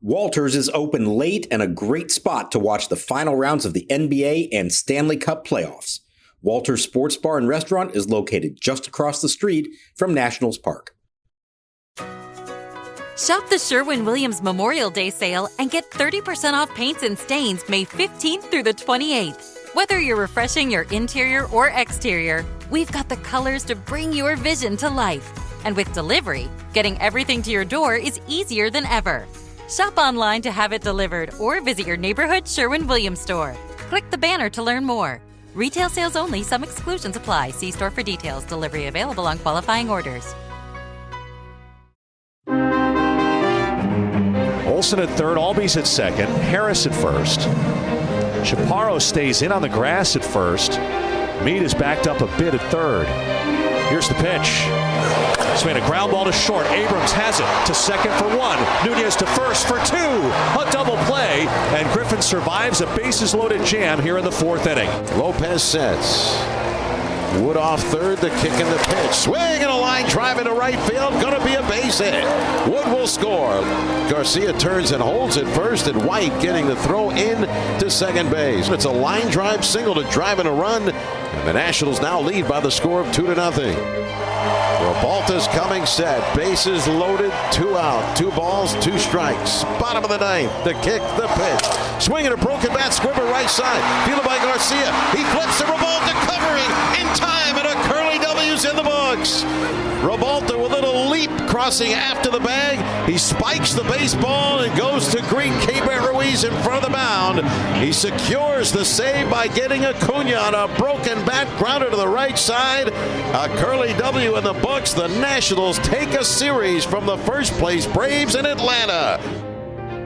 Walters is open late and a great spot to watch the final rounds of the NBA and Stanley Cup playoffs. Walters Sports Bar and Restaurant is located just across the street from Nationals Park. Shop the Sherwin-Williams Memorial Day sale and get 30% off paints and stains May 15th through the 28th. Whether you're refreshing your interior or exterior, we've got the colors to bring your vision to life. And with delivery, getting everything to your door is easier than ever. Shop online to have it delivered or visit your neighborhood Sherwin-Williams store. Click the banner to learn more. Retail sales only. Some exclusions apply. See store for details. Delivery available on qualifying orders. Olsen at third, Albies at second, Harris at first. Chaparro stays in on the grass at first. Meade is backed up a bit at third. Here's the pitch. Swing a ground ball to short. Abrams has it to second for one. Nuñez to first for two. A double play. And Griffin survives a bases-loaded jam here in the fourth inning. Lopez sets. Wood off third, the kick and the pitch. Swing and a line drive into right field. Gonna be a base hit. Wood will score. Garcia turns and holds it first, and White getting the throw in to second base. It's a line drive single to drive in a run. And the Nationals now lead by the score of 2-0. Ribalta's coming set. Bases loaded, 2 out. 2 balls, 2 strikes. Bottom of the ninth. The kick, the pitch. Swinging a broken bat, Squibber right side. Fielded by Garcia. He flips to Ribalta, covering in time, and a curly W's in the books. Ribalta with a little leap crossing after the bag. He spikes the baseball and goes to greet Keibert Ruiz in front of the mound. He secures the save by getting Acuna on a broken bat grounder to the right side. A curly W in the books. The Nationals take a series from the first place Braves in Atlanta.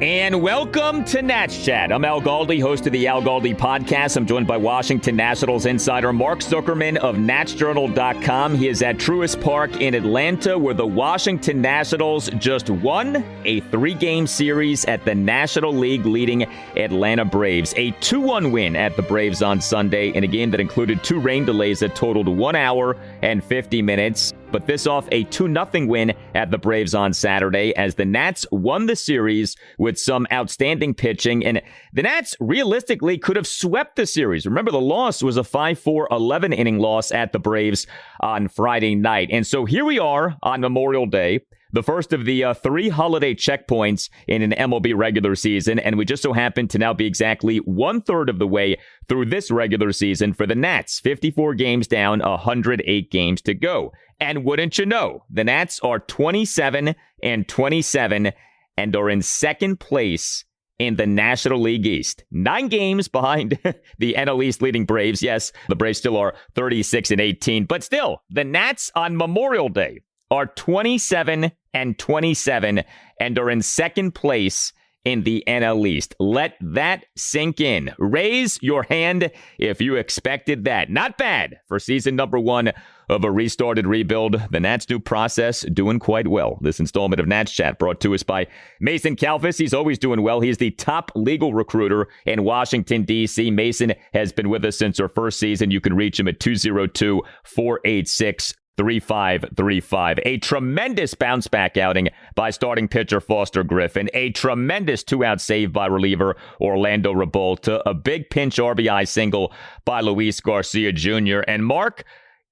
And welcome to Nats Chat. I'm Al Galdi, host of the Al Galdi podcast. I'm joined by Washington Nationals insider Mark Zuckerman of NatsJournal.com. He is at Truist Park in Atlanta, where the Washington Nationals just won a 3-game series at the National League leading Atlanta Braves. A 2-1 win at the Braves on Sunday in a game that included 2 rain delays that totaled 1 hour and 50 minutes. But this off a 2-0 win at the Braves on Saturday as the Nats won the series with some outstanding pitching. And the Nats realistically could have swept the series. Remember, the loss was a 5-4 11-inning loss at the Braves on Friday night. And so here we are on Memorial Day, the first of the 3 holiday checkpoints in an MLB regular season, and we just so happen to now be exactly 1/3 of the way through this regular season for the Nats. 54 games down, 108 games to go. And wouldn't you know, the Nats are 27-27 and are in second place in the National League East. 9 games behind the NL East leading Braves. Yes, the Braves still are 36-18, but still, the Nats on Memorial Day are 27-27 and are in second place in the NL East. Let that sink in. Raise your hand if you expected that. Not bad for season number 1 of a restarted rebuild. The Nats' new process doing quite well. This installment of Nats Chat brought to us by Mason Kalfas. He's always doing well. He's the top legal recruiter in Washington, D.C. Mason has been with us since our first season. You can reach him at 202-486-3535. A tremendous bounce back outing by starting pitcher Foster Griffin. A tremendous 2-out save by reliever Orlando Ribalta. A big pinch RBI single by Luis Garcia Jr. And Mark,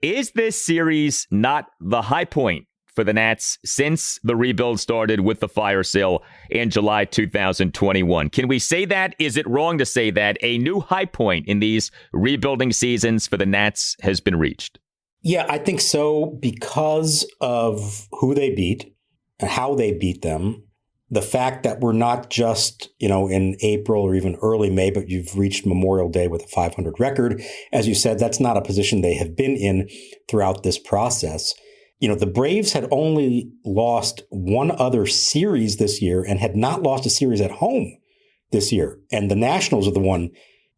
is this series not the high point for the Nats since the rebuild started with the fire sale in July 2021? Can we say that? Is it wrong to say that a new high point in these rebuilding seasons for the Nats has been reached? Yeah, I think so, because of who they beat and how they beat them. The fact that we're not just, in April or even early May, but you've reached Memorial Day with a 500 record. As you said, that's not a position they have been in throughout this process. The Braves had only lost one other series this year and had not lost a series at home this year. And the Nationals are the one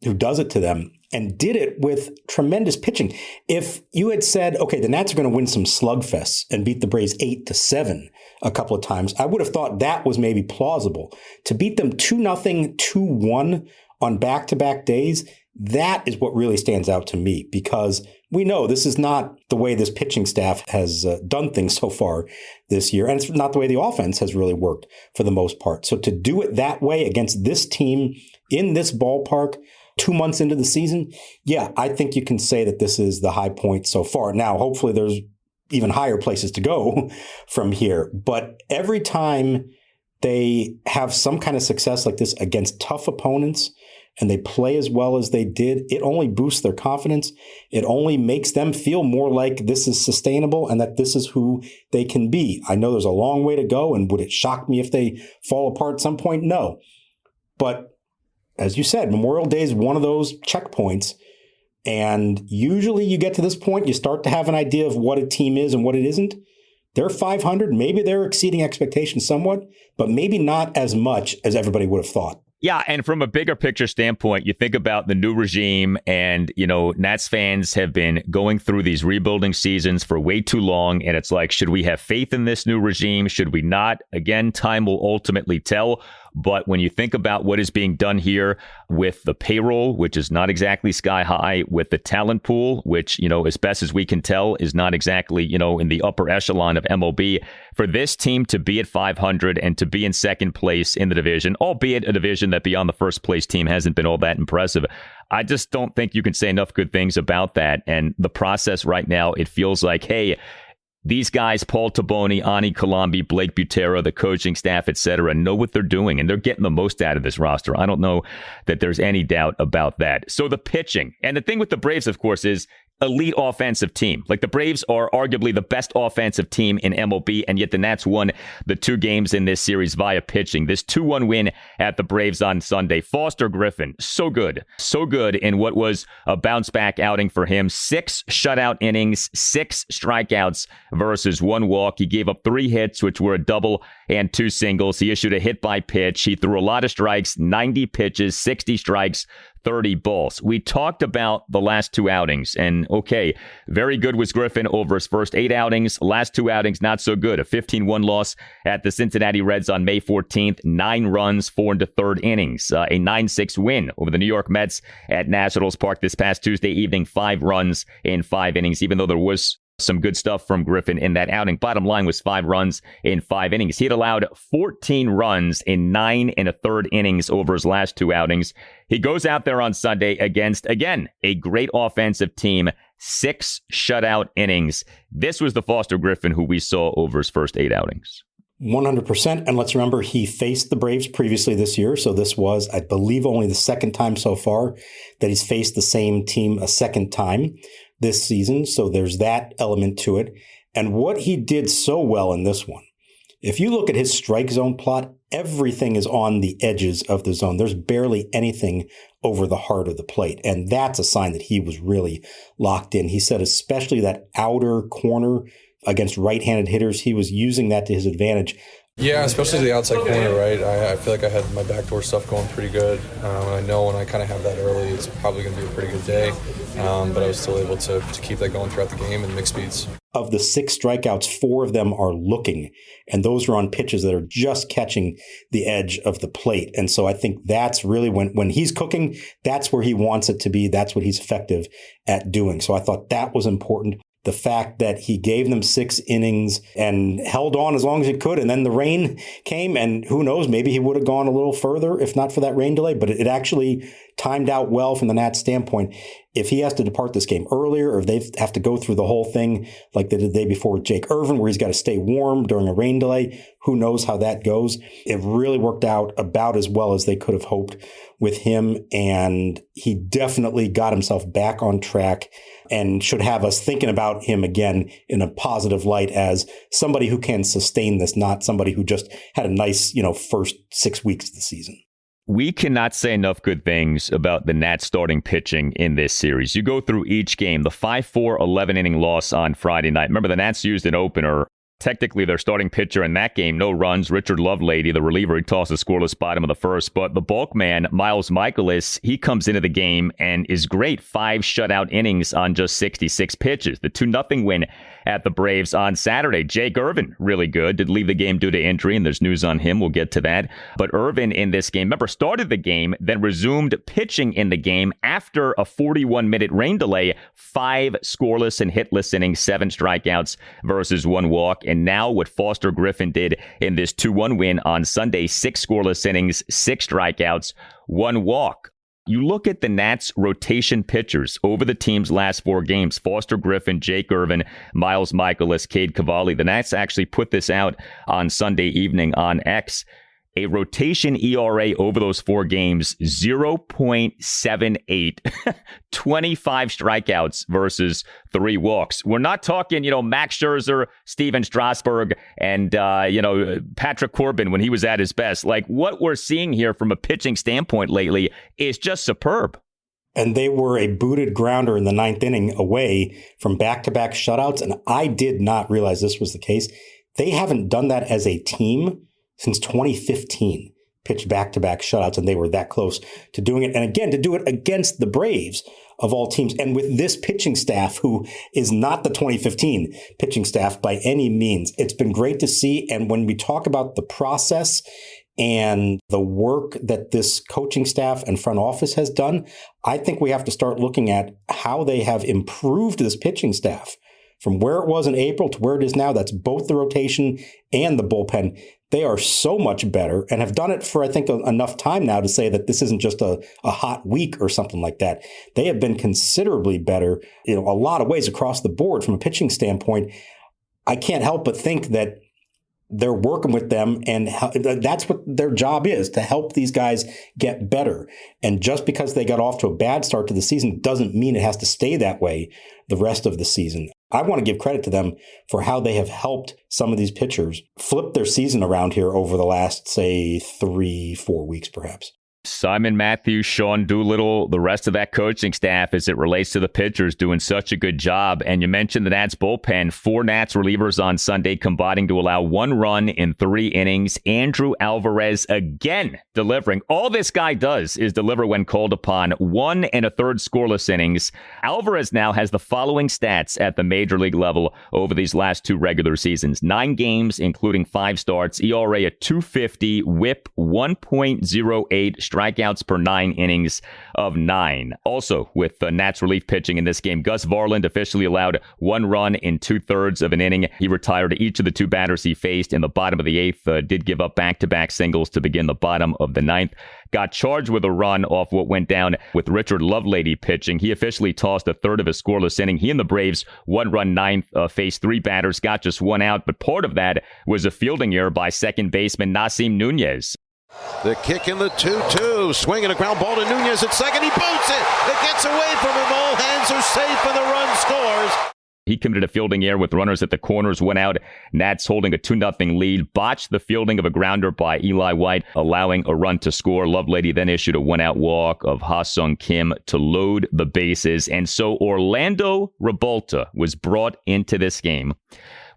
who does it to them, and did it with tremendous pitching. If you had said, okay, the Nats are going to win some slugfests and beat the Braves 8-7 a couple of times, I would have thought that was maybe plausible. To beat them 2-0, 2-1 on back-to-back days, that is what really stands out to me, because we know this is not the way this pitching staff has done things so far this year. And it's not the way the offense has really worked for the most part. So to do it that way against this team in this ballpark 2 months into the season, yeah, I think you can say that this is the high point so far. Now, hopefully there's even higher places to go from here. But every time they have some kind of success like this against tough opponents and they play as well as they did, it only boosts their confidence. It only makes them feel more like this is sustainable and that this is who they can be. I know there's a long way to go, and would it shock me if they fall apart at some point? No. But as you said, Memorial Day is one of those checkpoints. And usually you get to this point, you start to have an idea of what a team is and what it isn't. They're 500. Maybe they're exceeding expectations somewhat, but maybe not as much as everybody would have thought. Yeah, and from a bigger picture standpoint, you think about the new regime and, Nats fans have been going through these rebuilding seasons for way too long. And it's like, should we have faith in this new regime? Should we not? Again, time will ultimately tell. But when you think about what is being done here with the payroll, which is not exactly sky high, with the talent pool, which, as best as we can tell, is not exactly, in the upper echelon of MLB, for this team to be at 500 and to be in second place in the division, albeit a division that beyond the first place team hasn't been all that impressive, I just don't think you can say enough good things about that. And the process right now, it feels like, hey, these guys, Paul Taboni, Ani Colombi, Blake Butera, the coaching staff, et cetera, know what they're doing, and they're getting the most out of this roster. I don't know that there's any doubt about that. So the pitching, and the thing with the Braves, of course, is elite offensive team. Like, the Braves are arguably the best offensive team in MLB, and yet the Nats won the 2 games in this series via pitching. This 2-1 win at the Braves on Sunday. Foster Griffin, so good in what was a bounce-back outing for him. 6 shutout innings, 6 strikeouts versus 1 walk. He gave up 3 hits, which were a double and 2 singles. He issued a hit by pitch. He threw a lot of strikes, 90 pitches, 60 strikes, 30 balls. We talked about the last 2 outings, and okay, very good was Griffin over his first 8 outings. Last 2 outings, not so good. A 15-1 loss at the Cincinnati Reds on May 14th, 9 runs, 4 into 3rd innings. A 9-6 win over the New York Mets at Nationals Park this past Tuesday evening, 5 runs in 5 innings, even though there was some good stuff from Griffin in that outing. Bottom line was 5 runs in 5 innings. He had allowed 14 runs in 9 1/3 innings over his last 2 outings. He goes out there on Sunday against, again, a great offensive team, 6 shutout innings. This was the Foster Griffin who we saw over his first 8 outings. 100%. And let's remember, he faced the Braves previously this year. So this was, I believe, only the second time so far that he's faced the same team a second time this season. So there's that element to it. And what he did so well in this one, if you look at his strike zone plot, everything is on the edges of the zone. There's barely anything over the heart of the plate. And that's a sign that he was really locked in. He said especially that outer corner against right-handed hitters, he was using that to his advantage. Yeah, especially the outside corner, right? I feel like I had my backdoor stuff going pretty good. I know when I kind of have that early, it's probably going to be a pretty good day. But I was still able to keep that going throughout the game and mix speeds. Of the 6 strikeouts, 4 of them are looking, and those are on pitches that are just catching the edge of the plate. And so I think that's really when he's cooking, that's where he wants it to be. That's what he's effective at doing. So I thought that was important. The fact that he gave them 6 innings and held on as long as he could, and then the rain came, and who knows, maybe he would have gone a little further if not for that rain delay, but it actually timed out well from the Nats standpoint. If he has to depart this game earlier, or if they have to go through the whole thing like they did the day before with Jake Irvin, where he's got to stay warm during a rain delay, who knows how that goes. It really worked out about as well as they could have hoped with him, and he definitely got himself back on track and should have us thinking about him again in a positive light as somebody who can sustain this, not somebody who just had a nice, first 6 weeks of the season. We cannot say enough good things about the Nats starting pitching in this series. You go through each game, the 5-4 11-inning loss on Friday night. Remember, the Nats used an opener Technically, their starting pitcher in that game, no runs. Richard Lovelady, the reliever, he tossed a scoreless bottom of the first. But the bulk man, Miles Mikolas, he comes into the game and is great. 5 shutout innings on just 66 pitches. The 2-0 win at the Braves on Saturday. Jake Irvin, really good. Did leave the game due to injury, and there's news on him. We'll get to that. But Irvin in this game, remember, started the game, then resumed pitching in the game after a 41-minute rain delay. 5 scoreless and hitless innings, 7 strikeouts versus 1 walk. And now what Foster Griffin did in this 2-1 win on Sunday, 6 scoreless innings, 6 strikeouts, 1 walk. You look at the Nats' rotation pitchers over the team's last 4 games, Foster Griffin, Jake Irvin, Miles Mikolas, Cade Cavalli. The Nats actually put this out on Sunday evening on X. A rotation ERA over those 4 games, 0.78, 25 strikeouts versus 3 walks. We're not talking, Max Scherzer, Steven Strasburg, and, Patrick Corbin when he was at his best. Like, what we're seeing here from a pitching standpoint lately is just superb. And they were a booted grounder in the 9th inning away from back-to-back shutouts. And I did not realize this was the case. They haven't done that as a team since 2015, pitched back-to-back shutouts, and they were that close to doing it. And again, to do it against the Braves of all teams, and with this pitching staff, who is not the 2015 pitching staff by any means. It's been great to see. And when we talk about the process and the work that this coaching staff and front office has done, I think we have to start looking at how they have improved this pitching staff from where it was in April to where it is now. That's both the rotation and the bullpen. They are so much better and have done it for, I think, enough time now to say that this isn't just a hot week or something like that. They have been considerably better, a lot of ways across the board from a pitching standpoint. I can't help but think that they're working with them, and that's what their job is, to help these guys get better. And just because they got off to a bad start to the season doesn't mean it has to stay that way the rest of the season. I want to give credit to them for how they have helped some of these pitchers flip their season around here over the last, say, 3-4 weeks, perhaps. Simon Matthews, Sean Doolittle, the rest of that coaching staff as it relates to the pitchers doing such a good job. And you mentioned the Nats bullpen, 4 Nats relievers on Sunday combining to allow 1 run in 3 innings. Andrew Alvarez again delivering. All this guy does is deliver when called upon. 1 1/3 scoreless innings. Alvarez now has the following stats at the major league level over these last 2 regular seasons. 9 games, including 5 starts, ERA at 2.50, whip 1.08, strikeouts per 9 innings of 9. Also, with the Nats relief pitching in this game, Gus Varland officially allowed 1 run in 2/3 of an inning. He retired each of the 2 batters he faced in the bottom of the 8th, did give up back-to-back singles to begin the bottom of the 9th. Got charged with a run off what went down with Richard Lovelady pitching. He officially tossed 1/3 of a scoreless inning. He and the Braves, 1-run 9th, faced 3 batters, got just 1 out, but part of that was a fielding error by second baseman Nasim Nuñez. The kick in the 2-2, swinging a ground ball to Nuñez at second. He boots it. It gets away from him. All hands are safe, and the run scores. He committed a fielding error with runners at the corners, 1 out. Nats holding a 2-0 lead, botched the fielding of a grounder by Eli White, allowing a run to score. Lovelady then issued a 1-out walk of Ha-Sung Kim to load the bases. And so Orlando Ribalta was brought into this game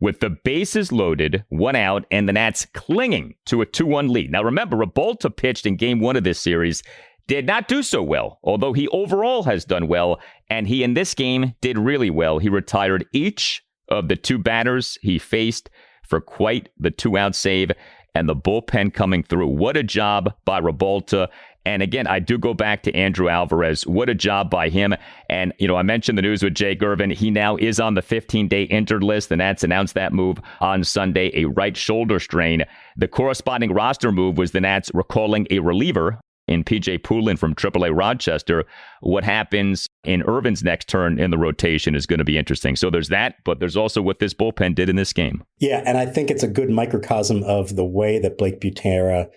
with the bases loaded, 1 out, and the Nats clinging to a 2-1 lead. Now remember, Ribalta pitched in Game 1 of this series, did not do so well, although he overall has done well, and he in this game did really well. He retired each of the 2 batters he faced for quite the 2-out save, and the bullpen coming through. What a job by Ribalta. And again, I do go back to Andrew Alvarez. What a job by him. And, I mentioned the news with Jake Irvin. He now is on the 15-day injured list. The Nats announced that move on Sunday, a right shoulder strain. The corresponding roster move was the Nats recalling a reliever in P.J. Poulin from AAA Rochester. What happens in Irvin's next turn in the rotation is going to be interesting. So there's that, but there's also what this bullpen did in this game. Yeah, and I think it's a good microcosm of the way that Blake Butera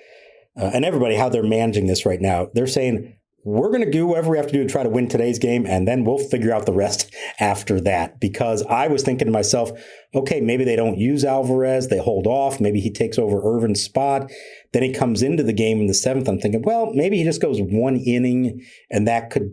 and everybody, how they're managing this right now. They're saying, we're going to do whatever we have to do to try to win today's game, and then we'll figure out the rest after that. Because I was thinking to myself, okay, maybe they don't use Alvarez. They hold off. Maybe he takes over Irvin's spot. Then he comes into the game in the 7th. I'm thinking, well, maybe he just goes 1 inning, and that could,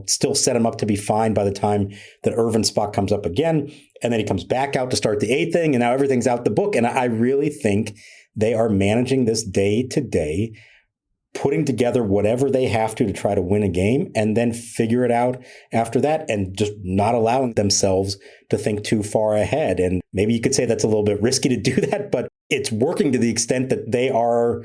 still set him up to be fine by the time that Irvin's spot comes up again. And then he comes back out to start the 8th inning, and now everything's out the book. And I really think they are managing this day to day, putting together whatever they have to try to win a game, and then figure it out after that, and just not allowing themselves to think too far ahead. And maybe you could say that's a little bit risky to do that, but it's working to the extent that they are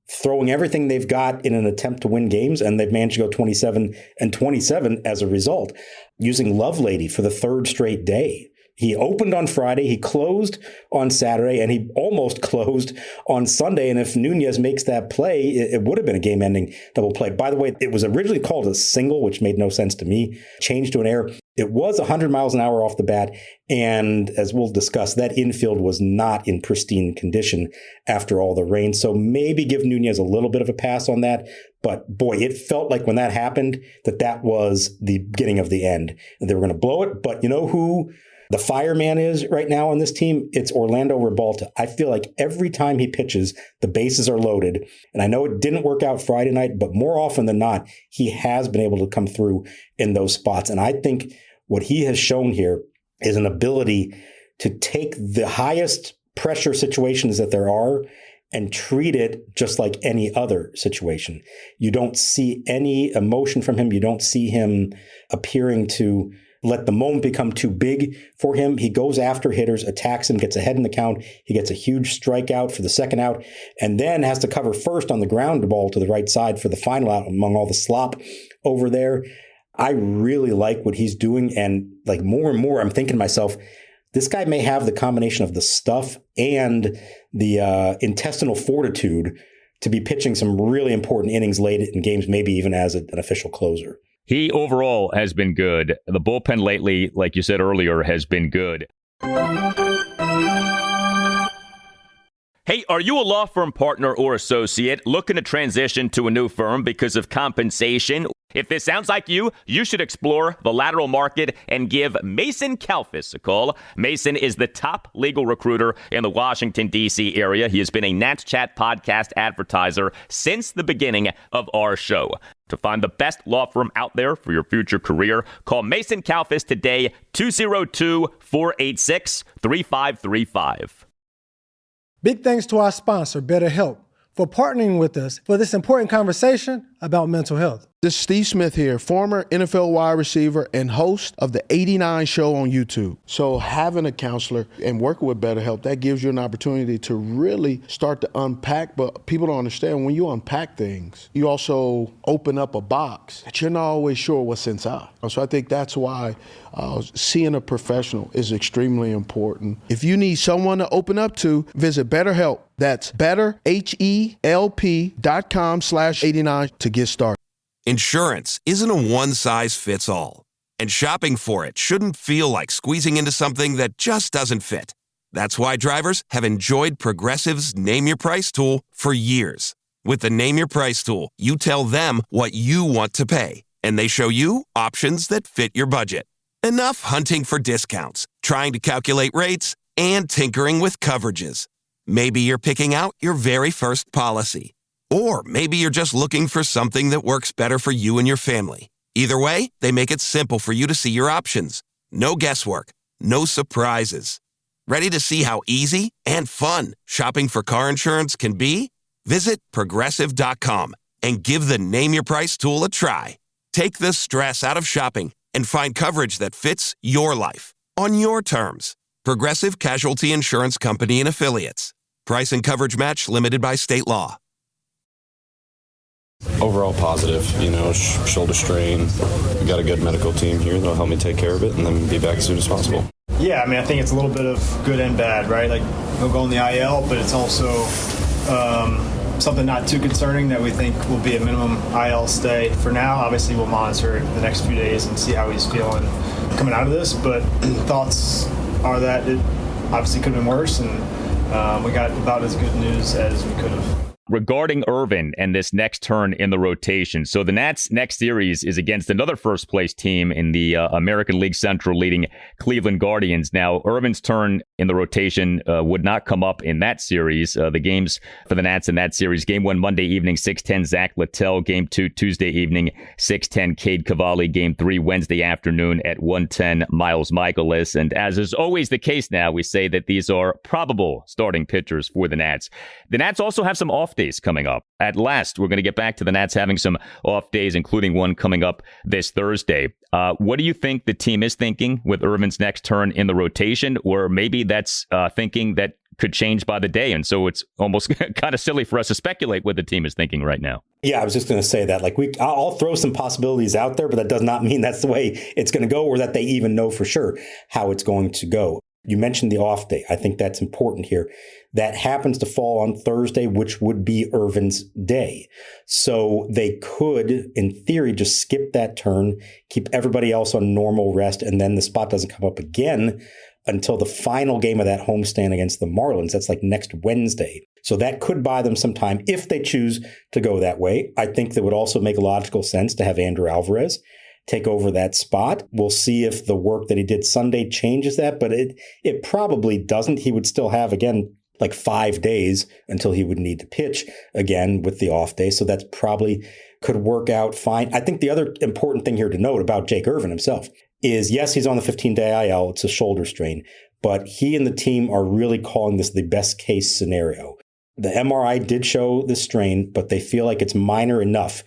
throwing everything they've got in an attempt to win games, and they've managed to go 27-27 as a result, using Lovelady for the 3rd straight day. He opened on Friday, he closed on Saturday, and he almost closed on Sunday. And if Nuñez makes that play, it would have been a game-ending double play. By the way, it was originally called a single, which made no sense to me, changed to an error. It was 100 miles an hour off the bat, and as we'll discuss, that infield was not in pristine condition after all the rain. So maybe give Nuñez a little bit of a pass on that. But boy, it felt like when that happened, that was the beginning of the end. They were going to blow it, but you know who the fireman is right now on this team? It's Orlando Ribalta. I feel like every time he pitches, the bases are loaded. And I know it didn't work out Friday night, but more often than not, he has been able to come through in those spots. And I think what he has shown here is an ability to take the highest pressure situations that there are and treat it just like any other situation. You don't see any emotion from him. You don't see him appearing to let the moment become too big for him. He goes after hitters, attacks him, gets ahead in the count. He gets a huge strikeout for the 2nd out, and then has to cover first on the ground ball to the right side for the final out among all the slop over there. I really like what he's doing. And like more and more, I'm thinking to myself, this guy may have the combination of the stuff and the intestinal fortitude to be pitching some really important innings late in games, maybe even as an official closer. He overall has been good. The bullpen lately, like you said earlier, has been good. Hey, are you a law firm partner or associate looking to transition to a new firm because of compensation? If this sounds like you should explore the lateral market and give Mason Kalfas a call. Mason is the top legal recruiter in the Washington, D.C. area. He has been a Nats Chat podcast advertiser since the beginning of our show. To find the best law firm out there for your future career, call Mason Kalfas today, 202-486-3535. Big thanks to our sponsor, BetterHelp, for partnering with us for this important conversation about mental health. This is Steve Smith here, former NFL wide receiver and host of the 89 show on YouTube. So having a counselor and working with BetterHelp, that gives you an opportunity to really start to unpack. But people don't understand, when you unpack things, you also open up a box that you're not always sure what's inside. So I think that's why seeing a professional is extremely important. If you need someone to open up to, visit BetterHelp. That's betterhelp.com/89 to get started. Insurance isn't a one-size-fits-all, and shopping for it shouldn't feel like squeezing into something that just doesn't fit. That's why drivers have enjoyed Progressive's Name Your Price tool for years. With the Name Your Price tool, you tell them what you want to pay, and they show you options that fit your budget. Enough hunting for discounts, trying to calculate rates, and tinkering with coverages. Maybe you're picking out your very first policy. Or maybe you're just looking for something that works better for you and your family. Either way, they make it simple for you to see your options. No guesswork, no surprises. Ready to see how easy and fun shopping for car insurance can be? Visit Progressive.com and give the Name Your Price tool a try. Take the stress out of shopping and find coverage that fits your life on your terms. Progressive Casualty Insurance Company and Affiliates. Price and coverage match limited by state law. Overall positive, shoulder strain. We got a good medical team here that'll help me take care of it and then be back as soon as possible. Yeah, I think it's a little bit of good and bad, right? Like, he'll go in the IL, but it's also something not too concerning that we think will be a minimum IL stay. For now, obviously, we'll monitor it the next few days and see how he's feeling coming out of this, but thoughts are that it obviously could have been worse, and we got about as good news as we could have. regarding Irvin and this next turn in the rotation. So the Nats' next series is against another first-place team in the American League Central leading Cleveland Guardians. Now, Irvin's turn in the rotation would not come up in that series. The games for the Nats in that series: Game 1 Monday evening, 6:10, Zach Littell. Game 2 Tuesday evening, 6:10, Cade Cavalli. Game 3 Wednesday afternoon at 1:10, Miles Michaelis. And as is always the case now, we say that these are probable starting pitchers for the Nats. The Nats also have some off days coming up. At last, we're going to get back to the Nats having some off days, including one coming up this Thursday. What do you think the team is thinking with Irvin's next turn in the rotation? Or maybe that's thinking that could change by the day. And so it's almost kind of silly for us to speculate what the team is thinking right now. Yeah, I was just going to say that. I'll throw some possibilities out there, but that does not mean that's the way it's going to go or that they even know for sure how it's going to go. You mentioned the off day. I think that's important here. That happens to fall on Thursday, which would be Irvin's day. So they could, in theory, just skip that turn, keep everybody else on normal rest, and then the spot doesn't come up again until the final game of that homestand against the Marlins. That's like next Wednesday. So that could buy them some time if they choose to go that way. I think that would also make logical sense to have Andrew Alvarez take over that spot. We'll see if the work that he did Sunday changes that, but it probably doesn't. He would still have, again, like 5 days until he would need to pitch again with the off day. So that's probably could work out fine. I think the other important thing here to note about Jake Irvin himself is, yes, he's on the 15-day IL. It's a shoulder strain, but he and the team are really calling this the best case scenario. The MRI did show the strain, but they feel like it's minor enough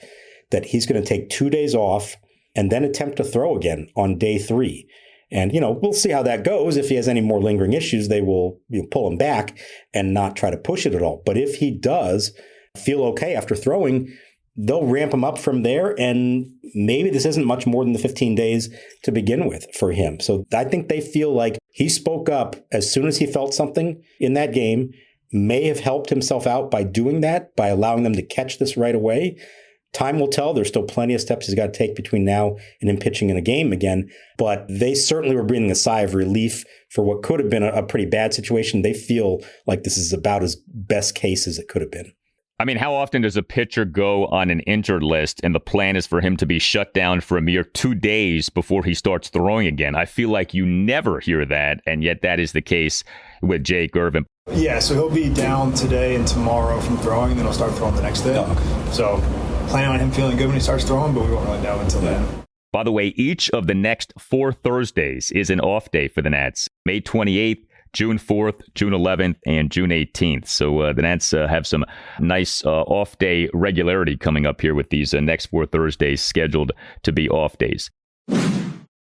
that he's going to take 2 days off and then attempt to throw again on day 3. And, we'll see how that goes. If he has any more lingering issues, they will pull him back and not try to push it at all. But if he does feel okay after throwing, they'll ramp him up from there. And maybe this isn't much more than the 15 days to begin with for him. So I think they feel like he spoke up as soon as he felt something in that game, may have helped himself out by doing that, by allowing them to catch this right away. Time will tell. There's still plenty of steps he's got to take between now and him pitching in a game again. But they certainly were breathing a sigh of relief for what could have been a pretty bad situation. They feel like this is about as best case as it could have been. I mean, how often does a pitcher go on an injured list and the plan is for him to be shut down for a mere 2 days before he starts throwing again? I feel like you never hear that, and yet that is the case with Jake Irvin. Yeah, so he'll be down today and tomorrow from throwing, and then he'll start throwing the next day. So planning on him feeling good when he starts throwing, but we won't really know until then. By the way, each of the next 4 Thursdays is an off day for the Nats. May 28th, June 4th, June 11th, and June 18th. So the Nats have some nice off day regularity coming up here with these next 4 Thursdays scheduled to be off days.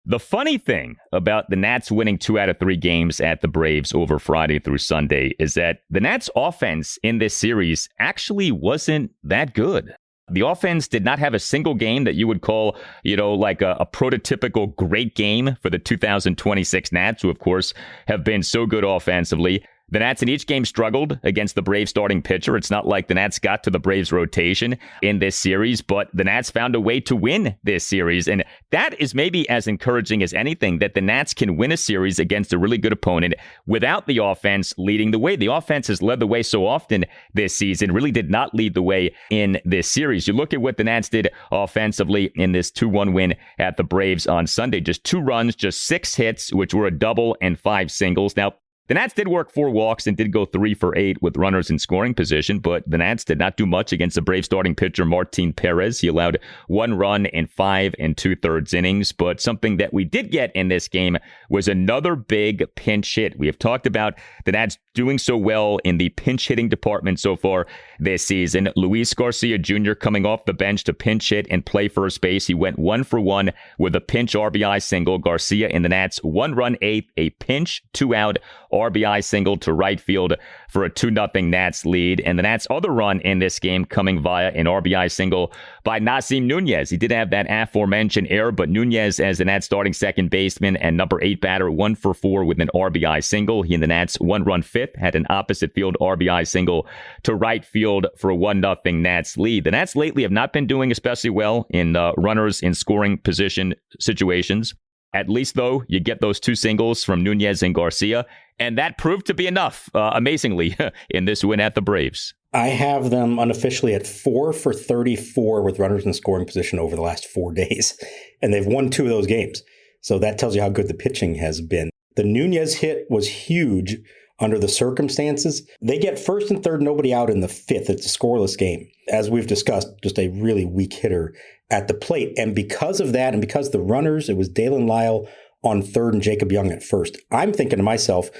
The funny thing about the Nats winning 2 out of 3 games at the Braves over Friday through Sunday is that the Nats offense in this series actually wasn't that good. The offense did not have a single game that you would call, like a prototypical great game for the 2026 Nats, who, of course, have been so good offensively. The Nats in each game struggled against the Braves starting pitcher. It's not like the Nats got to the Braves rotation in this series, but the Nats found a way to win this series. And that is maybe as encouraging as anything, that the Nats can win a series against a really good opponent without the offense leading the way. The offense has led the way so often this season, really did not lead the way in this series. You look at what the Nats did offensively in this 2-1 win at the Braves on Sunday. Just 2 runs, just 6 hits, which were a double and 5 singles. Now, the Nats did work 4 walks and did go 3 for 8 with runners in scoring position, but the Nats did not do much against the Brave starting pitcher Martin Perez. He allowed 1 run in 5 2/3 innings, but something that we did get in this game was another big pinch hit. We have talked about the Nats doing so well in the pinch hitting department so far this season. Luis Garcia Jr. coming off the bench to pinch hit and play first base. He went 1 for 1 with a pinch RBI single. Garcia in the Nats 1-run 8th, a pinch 2-out RBI single to right field for a 2-0 Nats lead. And the Nats' other run in this game coming via an RBI single by Nasim Nuñez. He did have that aforementioned error, but Nuñez, as the Nats starting second baseman and number 8 batter, 1 for 4 with an RBI single. He and the Nats 1-run 5th had an opposite field RBI single to right field for a 1-0 Nats lead. The Nats lately have not been doing especially well in runners in scoring position situations. At least, though, you get those 2 singles from Nuñez and Garcia, and that proved to be enough, amazingly, in this win at the Braves. I have them unofficially at 4 for 34 with runners in scoring position over the last 4 days, and they've won 2 of those games. So that tells you how good the pitching has been. The Nuñez hit was huge under the circumstances. They get first and third, nobody out in the 5th. It's a scoreless game. As we've discussed, just a really weak hitter at the plate. And because of that, and because the runners, it was Dalen Lyle on third and Jacob Young at first, I'm thinking to myself,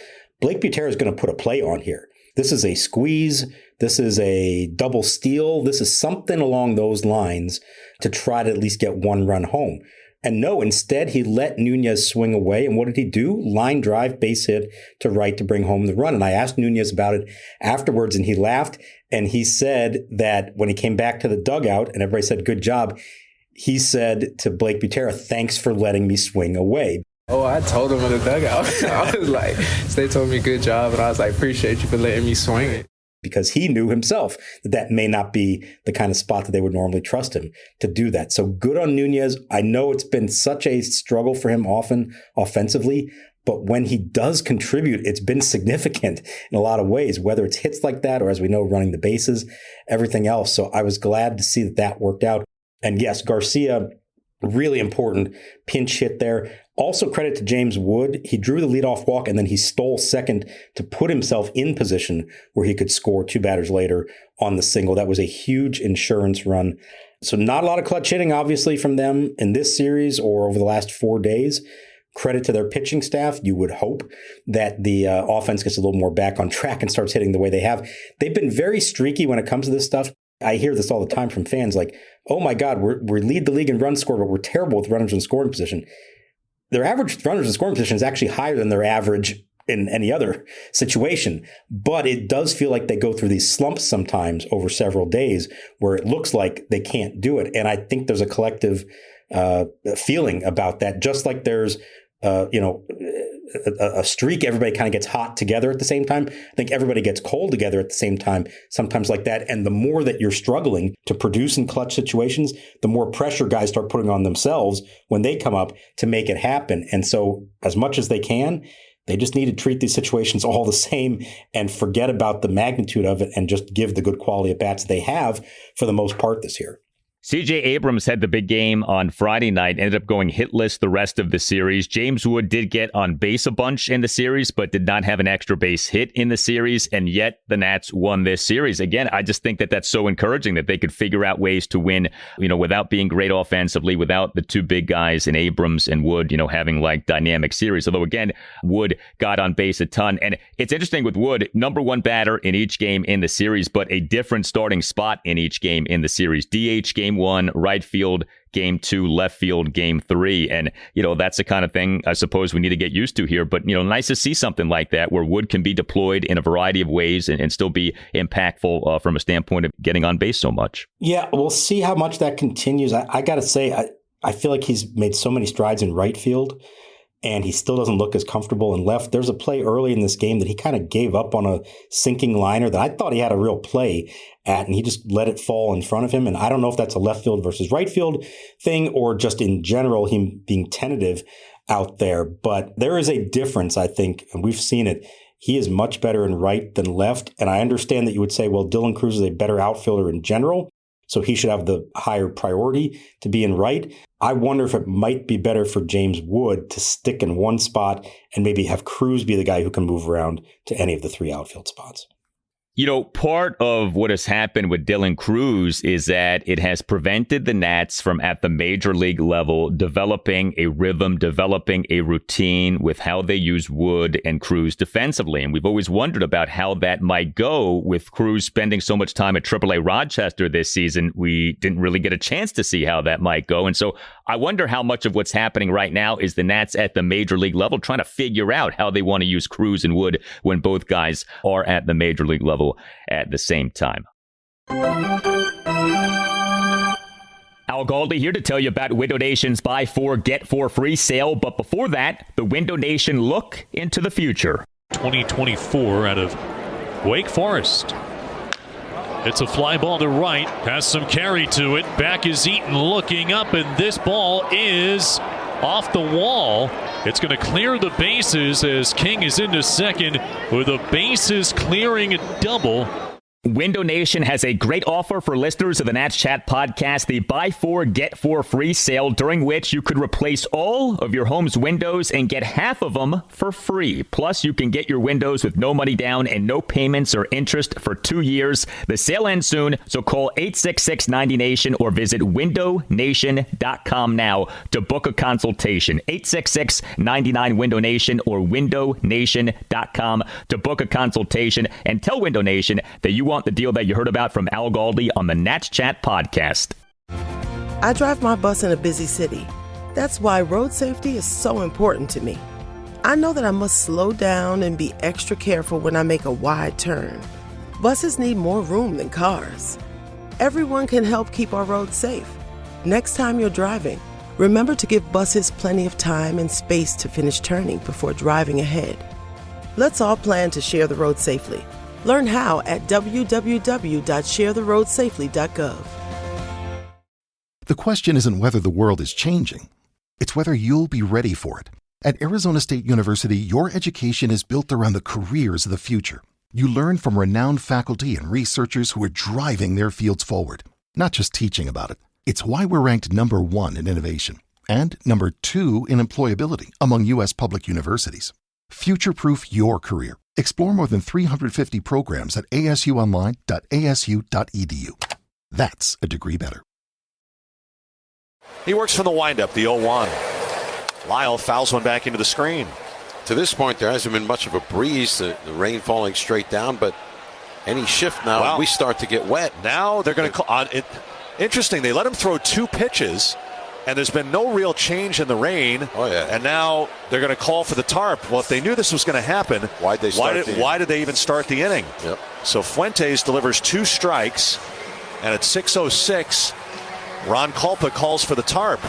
Blake Butera is going to put a play on here. This is a squeeze. This is a double steal. This is something along those lines to try to at least get 1 run home. And no, instead, he let Nuñez swing away. And what did he do? Line drive, base hit to right to bring home the run. And I asked Nuñez about it afterwards, and he laughed. And he said that when he came back to the dugout and everybody said, good job, he said to Blake Butera, thanks for letting me swing away. Oh, I told him in the dugout. I was like, they told me good job. And I was like, appreciate you for letting me swing it. Because he knew himself that that may not be the kind of spot that they would normally trust him to do that. So good on Nuñez. I know it's been such a struggle for him often offensively, but when he does contribute, it's been significant in a lot of ways, whether it's hits like that or, as we know, running the bases, everything else. So I was glad to see that that worked out. And yes, Garcia, really important pinch hit there. Also credit to James Wood. He drew the leadoff walk and then he stole second to put himself in position where he could score 2 batters later on the single. That was a huge insurance run. So not a lot of clutch hitting, obviously, from them in this series or over the last 4 days. Credit to their pitching staff. You would hope that the offense gets a little more back on track and starts hitting the way they have. They've been very streaky when it comes to this stuff. I hear this all the time from fans like, oh my God, we lead the league in runs scored, but we're terrible with runners in scoring position. Their average runners in scoring position is actually higher than their average in any other situation. But it does feel like they go through these slumps sometimes over several days where it looks like they can't do it. And I think there's a collective feeling about that, just like there's a streak, everybody kind of gets hot together at the same time. I think everybody gets cold together at the same time, sometimes like that. And the more that you're struggling to produce in clutch situations, the more pressure guys start putting on themselves when they come up to make it happen. And so as much as they can, they just need to treat these situations all the same and forget about the magnitude of it and just give the good quality at bats they have for the most part this year. C.J. Abrams had the big game on Friday night, ended up going hitless the rest of the series. James Wood did get on base a bunch in the series, but did not have an extra base hit in the series, and yet the Nats won this series. Again, I just think that that's so encouraging that they could figure out ways to win, without being great offensively, without the 2 big guys in Abrams and Wood, having like dynamic series. Although, again, Wood got on base a ton. And it's interesting with Wood, number 1 batter in each game in the series, but a different starting spot in each game in the series. DH game 1, right field game 2, left field game 3. And, that's the kind of thing I suppose we need to get used to here. But, nice to see something like that where Wood can be deployed in a variety of ways and still be impactful from a standpoint of getting on base so much. Yeah, we'll see how much that continues. I got to say, I feel like he's made so many strides in right field, and he still doesn't look as comfortable in left. There's a play early in this game that he kind of gave up on a sinking liner that I thought he had a real play at, and he just let it fall in front of him. And I don't know if that's a left field versus right field thing or just in general him being tentative out there. But there is a difference, I think, and we've seen it. He is much better in right than left. And I understand that you would say, well, Dylan Cruz is a better outfielder in general, so he should have the higher priority to be in right. I wonder if it might be better for James Wood to stick in one spot and maybe have Cruz be the guy who can move around to any of the 3 outfield spots. Part of what has happened with Dylan Cruz is that it has prevented the Nats from, at the major league level, developing a rhythm, developing a routine with how they use Wood and Cruz defensively. And we've always wondered about how that might go with Cruz spending so much time at AAA Rochester this season. We didn't really get a chance to see how that might go. And so I wonder how much of what's happening right now is the Nats at the major league level trying to figure out how they want to use Cruz and Wood when both guys are at the major league level at the same time. Al Galdi here to tell you about Window Nation's Buy 4, Get 4 free sale. But before that, the Window Nation look into the future. 2024 out of Wake Forest. It's a fly ball to right. Has some carry to it. Back is Eaton looking up, and this ball is off the wall. It's going to clear the bases as King is into second with a bases clearing double. Window Nation has a great offer for listeners of the Nats Chat podcast, the Buy 4, Get 4 free sale, during which you could replace all of your home's windows and get half of them for free. Plus, you can get your windows with no money down and no payments or interest for 2 years. The sale ends soon, so call 866-90-NATION or visit windownation.com now to book a consultation. 866-99-WINDOW-NATION or windownation.com to book a consultation, and tell Window Nation that you want the deal that you heard about from Al Galdi on the Nats Chat podcast. I drive my bus in a busy city. That's why road safety is so important to me. I know that I must slow down and be extra careful when I make a wide turn. Buses need more room than cars. Everyone can help keep our roads safe. Next time you're driving, remember to give buses plenty of time and space to finish turning before driving ahead. Let's all plan to share the road safely. Learn how at www.sharetheroadsafely.gov. The question isn't whether the world is changing. It's whether you'll be ready for it. At Arizona State University, your education is built around the careers of the future. You learn from renowned faculty and researchers who are driving their fields forward, not just teaching about it. It's why we're ranked #1 in innovation and #2 in employability among U.S. public universities. Future-proof your career. Explore more than 350 programs at asuonline.asu.edu. That's a degree better. He works from the windup, the 0-1. Lyle fouls one back into the screen. To this point, there hasn't been much of a breeze, the rain falling straight down, but any shift now, we start to get wet. Now they're going to call it. Interesting, they let him throw 2 pitches, and there's been no real change in the rain. Oh, yeah. And now they're going to call for the tarp. Well, if they knew this was going to happen, why did they even start the inning? Yep. So Fuentes delivers 2 strikes, and at 6:06, Ron Kulpa calls for the tarp.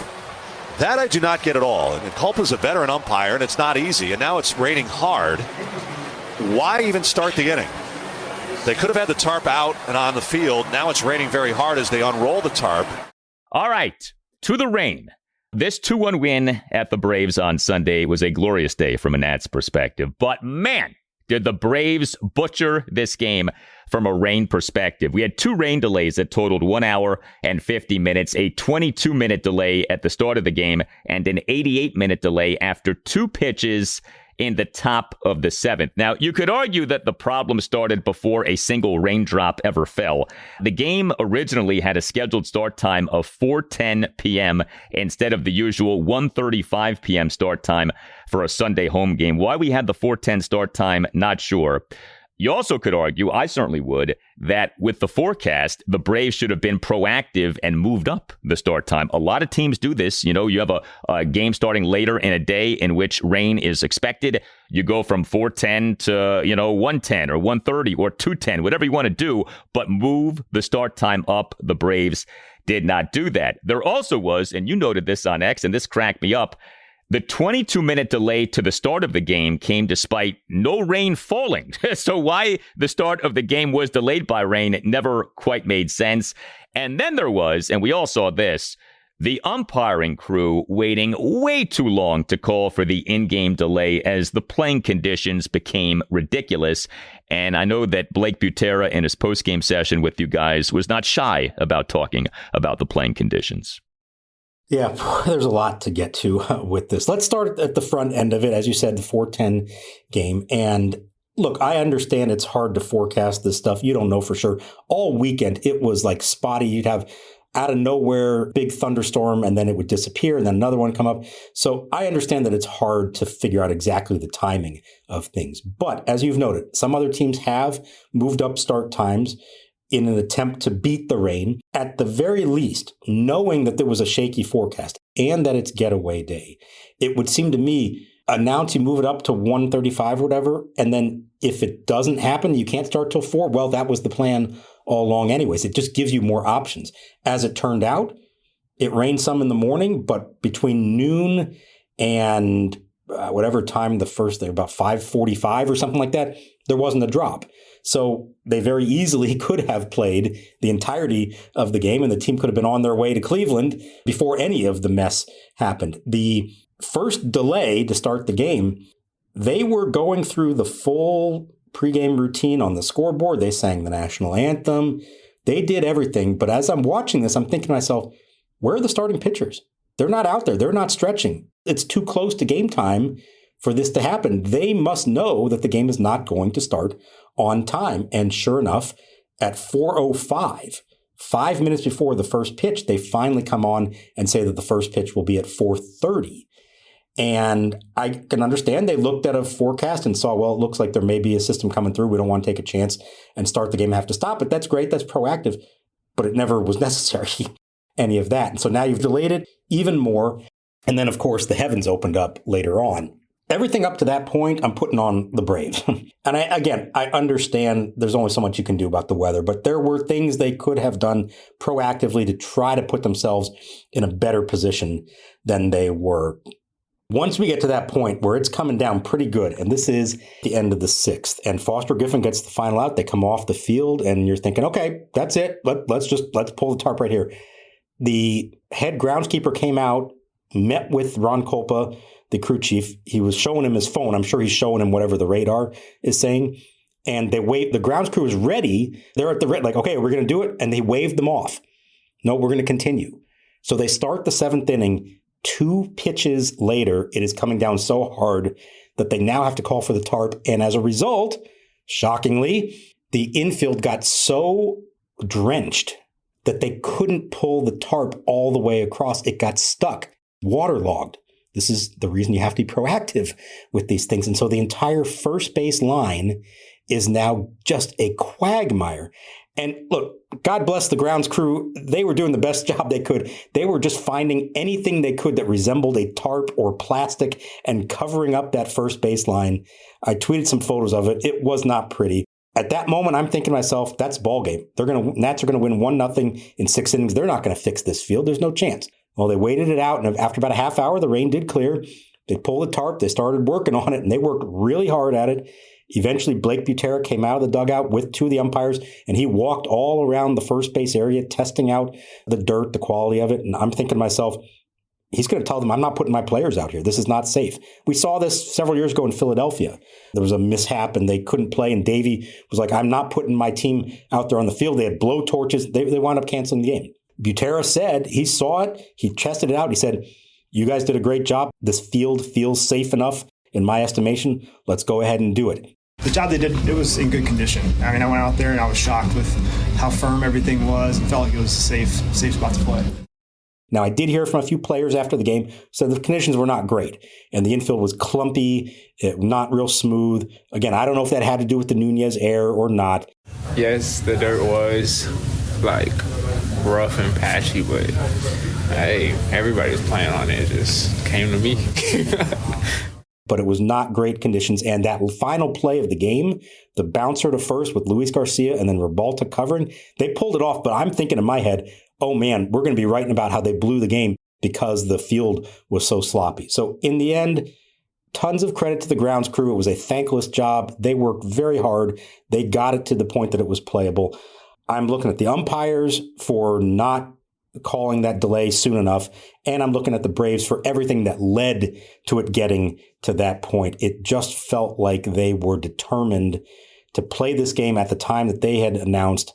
That I do not get at all. And Kulpa's a veteran umpire, and it's not easy. And now it's raining hard. Why even start the inning? They could have had the tarp out and on the field. Now it's raining very hard as they unroll the tarp. All right. To the rain. This 2-1 win at the Braves on Sunday was a glorious day from a Nats perspective. But man, did the Braves butcher this game from a rain perspective. We had 2 rain delays that totaled 1 hour and 50 minutes, a 22-minute delay at the start of the game, and an 88-minute delay after 2 pitches in the top of the 7th. Now, you could argue that the problem started before a single raindrop ever fell. The game originally had a scheduled start time of 4:10 p.m. instead of the usual 1:35 p.m. start time for a Sunday home game. Why we had the 4:10 start time, not sure. You also could argue, I certainly would, that with the forecast, the Braves should have been proactive and moved up the start time. A lot of teams do this. You know, you have a game starting later in a day in which rain is expected. You go from 4:10 to, 1:10 or 1:30 or 2:10, whatever you want to do, but move the start time up. The Braves did not do that. There also was, and you noted this on X, and this cracked me up, the 22-minute delay to the start of the game came despite no rain falling. So why the start of the game was delayed by rain, it never quite made sense. And then there was, and we all saw this, the umpiring crew waiting way too long to call for the in-game delay as the playing conditions became ridiculous. And I know that Blake Butera in his post-game session with you guys was not shy about talking about the playing conditions. Yeah, there's a lot to get to with this. Let's start at the front end of it. As you said, the 4:10 game. And look, I understand it's hard to forecast this stuff. You don't know for sure. All weekend, it was like spotty. You'd have out of nowhere, big thunderstorm, and then it would disappear, and then another one come up. So I understand that it's hard to figure out exactly the timing of things. But as you've noted, some other teams have moved up start times in an attempt to beat the rain, at the very least, knowing that there was a shaky forecast and that it's getaway day. It would seem to me, announce you move it up to 1:35 or whatever, and then if it doesn't happen, you can't start till 4. Well, that was the plan all along anyways. It just gives you more options. As it turned out, it rained some in the morning, but between noon and whatever time the first, about 5:45 or something like that, there wasn't a drop. So they very easily could have played the entirety of the game, and the team could have been on their way to Cleveland before any of the mess happened. The first delay to start the game, they were going through the full pregame routine on the scoreboard. They sang the national anthem. They did everything. But as I'm watching this, I'm thinking to myself, where are the starting pitchers? They're not out there. They're not stretching. It's too close to game time for this to happen. They must know that the game is not going to start on time. And sure enough, at 4:05, 5 minutes before the first pitch, they finally come on and say that the first pitch will be at 4:30. And I can understand they looked at a forecast and saw, well, it looks like there may be a system coming through. We don't want to take a chance and start the game and have to stop it. That's great. That's proactive. But it never was necessary, any of that. And so now you've delayed it even more. And then, of course, the heavens opened up later on. Everything up to that point, I'm putting on the Braves. And I understand there's only so much you can do about the weather, but there were things they could have done proactively to try to put themselves in a better position than they were. Once we get to that point where it's coming down pretty good, and this is the end of the sixth, and Foster Griffin gets the final out, they come off the field, and you're thinking, okay, that's it. Let's pull the tarp right here. The head groundskeeper came out, met with Ron Kolpa, the crew chief. He was showing him his phone. I'm sure he's showing him whatever the radar is saying. And they waved. The grounds crew is ready. They're at the red, like, okay, we're going to do it. And they waved them off. No, we're going to continue. So they start the seventh inning. 2 pitches later, it is coming down so hard that they now have to call for the tarp. And as a result, shockingly, the infield got so drenched that they couldn't pull the tarp all the way across. It got stuck, waterlogged. This is the reason you have to be proactive with these things. And so the entire first base line is now just a quagmire. And look, God bless the grounds crew. They were doing the best job they could. They were just finding anything they could that resembled a tarp or plastic and covering up that first base line. I tweeted some photos of it. It was not pretty. At that moment, I'm thinking to myself, that's ball game. Nats are going to win 1-0 in 6 innings. They're not going to fix this field. There's no chance. Well, they waited it out, and after about a half hour, the rain did clear. They pulled the tarp. They started working on it, and they worked really hard at it. Eventually, Blake Butera came out of the dugout with 2 of the umpires, and he walked all around the first base area, testing out the dirt, the quality of it. And I'm thinking to myself, he's going to tell them, I'm not putting my players out here. This is not safe. We saw this several years ago in Philadelphia. There was a mishap, and they couldn't play, and Davey was like, I'm not putting my team out there on the field. They had blow torches. They wound up canceling the game. Butera said he saw it. He tested it out. He said, you guys did a great job. This field feels safe enough, in my estimation. Let's go ahead and do it. The job they did, it was in good condition. I mean, I went out there and I was shocked with how firm everything was and felt like it was a safe spot to play. Now, I did hear from a few players after the game, so the conditions were not great. And the infield was clumpy, not real smooth. Again, I don't know if that had to do with the Nuñez error or not. Yes, the dirt was like rough and patchy, but hey, everybody's playing on it. It just came to me. But it was not great conditions. And that final play of the game, the bouncer to first with Luis Garcia and then Ribalta covering, they pulled it off. But I'm thinking in my head, oh man, we're going to be writing about how they blew the game because the field was so sloppy. So in the end, tons of credit to the grounds crew. It was a thankless job. They worked very hard. They got it to the point that it was playable. I'm looking at the umpires for not calling that delay soon enough. And I'm looking at the Braves for everything that led to it getting to that point. It just felt like they were determined to play this game at the time that they had announced,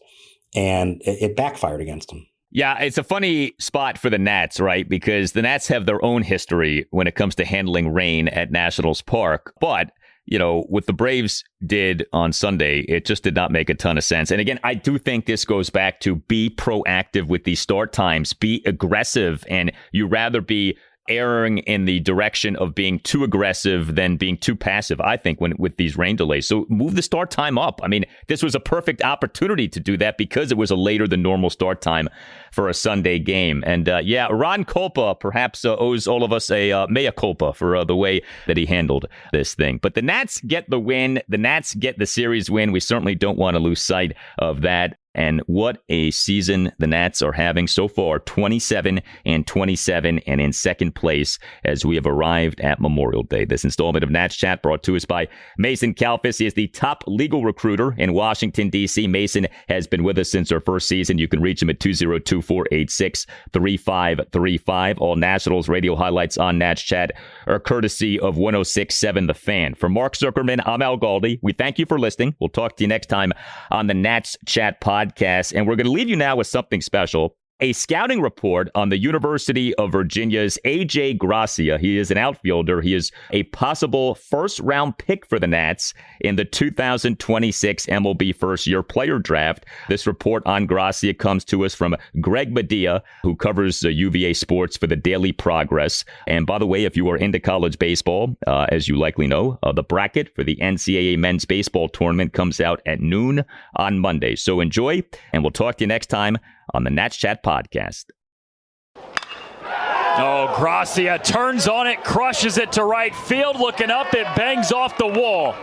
and it backfired against them. Yeah, it's a funny spot for the Nats, right? Because the Nats have their own history when it comes to handling rain at Nationals Park. But you know, what the Braves did on Sunday, it just did not make a ton of sense. And again, I do think this goes back to be proactive with these start times, be aggressive, and you rather be erring in the direction of being too aggressive than being too passive, I think, with these rain delays. So move the start time up. I mean, this was a perfect opportunity to do that because it was a later than normal start time for a Sunday game. And Ron Kolpa perhaps owes all of us a mea culpa for the way that he handled this thing. But the Nats get the win. The Nats get the series win. We certainly don't want to lose sight of that. And what a season the Nats are having so far, 27-27 and in second place as we have arrived at Memorial Day. This installment of Nats Chat brought to us by Mason Kalfas. He is the top legal recruiter in Washington, D.C. Mason has been with us since our first season. You can reach him at 202-486-3535. All Nationals radio highlights on Nats Chat are courtesy of 106.7 The Fan. For Mark Zuckerman, I'm Al Galdi. We thank you for listening. We'll talk to you next time on the Nats Chat podcast. And we're going to leave you now with something special. A scouting report on the University of Virginia's AJ Gracia. He is an outfielder. He is a possible first-round pick for the Nats in the 2026 MLB first-year player draft. This report on Gracia comes to us from Greg Madia, who covers UVA Sports for the Daily Progress. And by the way, if you are into college baseball, as you likely know, the bracket for the NCAA men's baseball tournament comes out at noon on Monday. So enjoy, and we'll talk to you next time on the Nats Chat podcast. Oh, Gracia turns on it, crushes it to right field. Looking up, it bangs off the wall.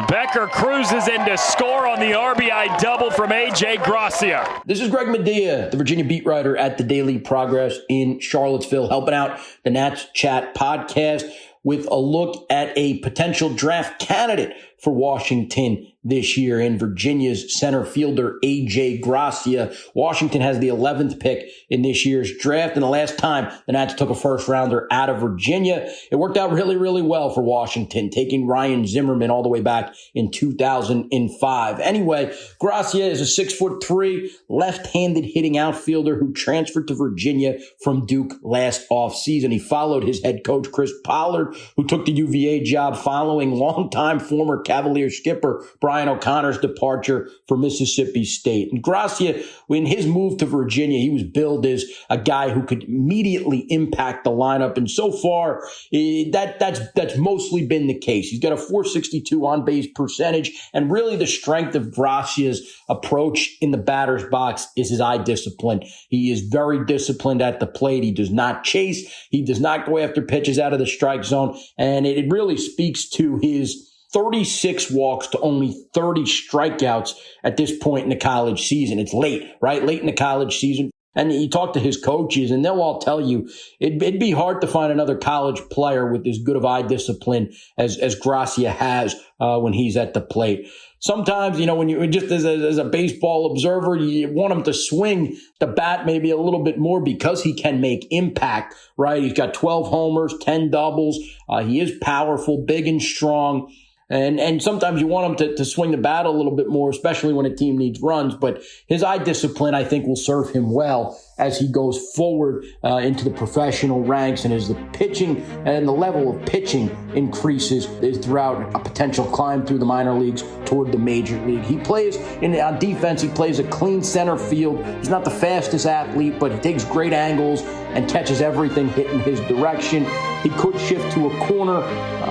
Becker cruises in to score on the RBI double from AJ Gracia. This is Greg Madia, the Virginia beat writer at the Daily Progress in Charlottesville, helping out the Nats Chat podcast with a look at a potential draft candidate for Washington this year in Virginia's center fielder, AJ Gracia. Washington has the 11th pick in this year's draft. And the last time the Nats took a first rounder out of Virginia, it worked out really, really well for Washington, taking Ryan Zimmerman all the way back in 2005. Anyway, Gracia is a 6'3", left-handed hitting outfielder who transferred to Virginia from Duke last offseason. He followed his head coach, Chris Pollard, who took the UVA job following longtime former Cavalier skipper Brian O'Connor's departure for Mississippi State. And Gracia, in his move to Virginia, he was billed as a guy who could immediately impact the lineup. And so far, that's mostly been the case. He's got a .462 on-base percentage. And really the strength of Gracia's approach in the batter's box is his eye discipline. He is very disciplined at the plate. He does not chase. He does not go after pitches out of the strike zone. And it really speaks to his 36 walks to only 30 strikeouts at this point in the college season. It's late, right? Late in the college season. And you talk to his coaches and they'll all tell you it'd be hard to find another college player with as good of eye discipline as Gracia has when he's at the plate. Sometimes, when you just as a baseball observer, you want him to swing the bat maybe a little bit more because he can make impact, right? He's got 12 homers, 10 doubles. He is powerful, big and strong. And sometimes you want him to swing the bat a little bit more, especially when a team needs runs. But his eye discipline, I think, will serve him well as he goes forward into the professional ranks and as the pitching and the level of pitching increases throughout a potential climb through the minor leagues toward the major league. He plays on defense. He plays a clean center field. He's not the fastest athlete, but he takes great angles and catches everything hit in his direction. He could shift to a corner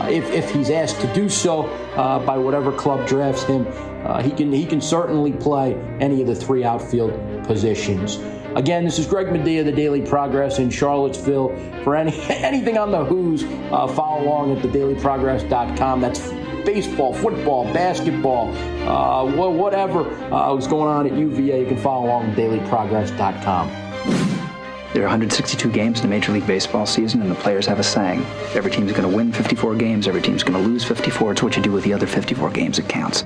if he's asked to do so by whatever club drafts him. He can certainly play any of the three outfield positions. Again, this is Greg Madia, the Daily Progress in Charlottesville. For anything on the Who's, follow along at thedailyprogress.com. That's baseball, football, basketball, whatever is going on at UVA. You can follow along at thedailyprogress.com. There are 162 games in the Major League Baseball season, and the players have a saying. Every team's going to win 54 games. Every team's going to lose 54. It's what you do with the other 54 games that counts.